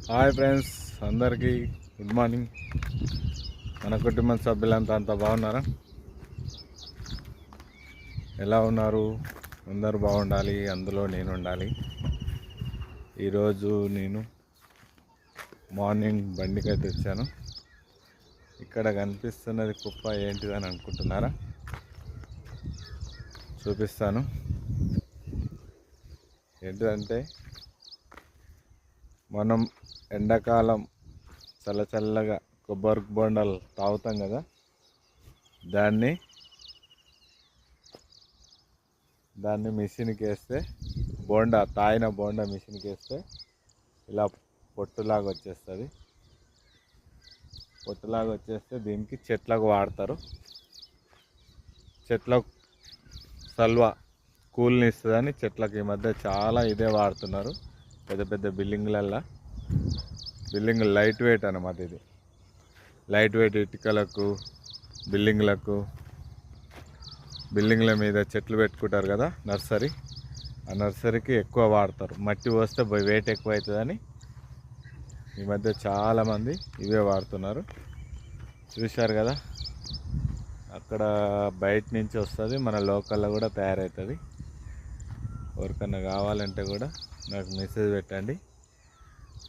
Hi friends, అందరికీ good morning. మన కుటుంబ సభ్యులంతా అంతా బాగున్నారా? ఎలా ఉన్నారు? అందరూ బాగుండాలి, అందులో నేను ఉండాలి. ఈరోజు నేను మార్నింగ్ బండికైతే వచ్చాను. ఇక్కడ కనిపిస్తున్నది కుప్ప ఏంటిదని అనుకుంటున్నారా? చూపిస్తాను. ఏంటిదంటే మనం ఎండాకాలం చల్లగా కొబ్బరి బొండాలు తాగుతాం కదా, దాన్ని మిషన్కి వేస్తే తాగిన బోండా మిషన్కి వేస్తే ఇలా పొట్టులాగా వచ్చేస్తుంది. దీనికి చెట్లకు వాడతారు. చెట్లకు సల్వా కూల్ని ఇస్తుందని చెట్లకు ఈ మధ్య చాలా ఇదే వాడుతున్నారు. పెద్ద పెద్ద బిల్డింగ్ లైట్ వెయిట్ అన్నమాట. ఇది లైట్ వెయిట్ ఇటుకలకు, బిల్డింగ్ల మీద చెట్లు పెట్టుకుంటారు కదా, ఆ నర్సరీకి ఎక్కువ వాడతారు. మట్టి పోస్తే వెయిట్ ఎక్కువ అవుతుందని ఈ మధ్య చాలామంది ఇవే వాడుతున్నారు. చూశారు కదా, అక్కడ బయట నుంచి వస్తుంది, మన లోకల్లో కూడా తయారవుతుంది. ఎవరికన్నా కావాలంటే కూడా నాకు మెసేజ్ పెట్టండి,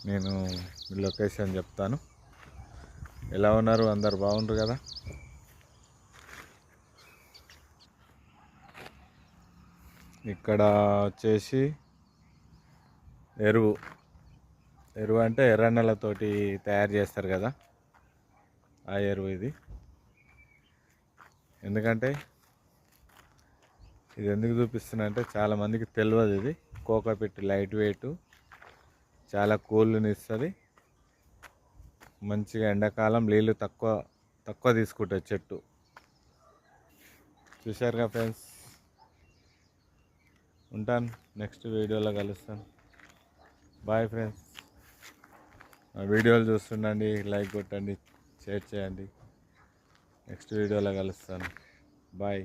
నేను లొకేషన్ చెప్తాను. ఎలా ఉన్నారు? అందరు బాగుండ్రు కదా? ఇక్కడ వచ్చేసి ఎరువు అంటే ఎర్రన్నెలతోటి తయారు చేస్తారు కదా, ఆ ఎరువు ఇది. ఎందుకంటే ఇది ఎందుకు చూపిస్తున్నా అంటే చాలామందికి తెలియదు. ఇది కోకోపిట్ లైట్ వెయిట్, చాలా కూల్ని ఇస్తుంది. మంచిగా ఎండాకాలం నీళ్ళు తక్కువ తీసుకుంటుంది చెట్టు. చూశారుగా ఫ్రెండ్స్, ఉంటాను. నెక్స్ట్ వీడియోలో కలుస్తాను. Bye friends. నా వీడియోలు చూస్తుండండి, లైక్ కొట్టండి, షేర్ చేయండి. నెక్స్ట్ వీడియోలో కలుస్తాను. బాయ్.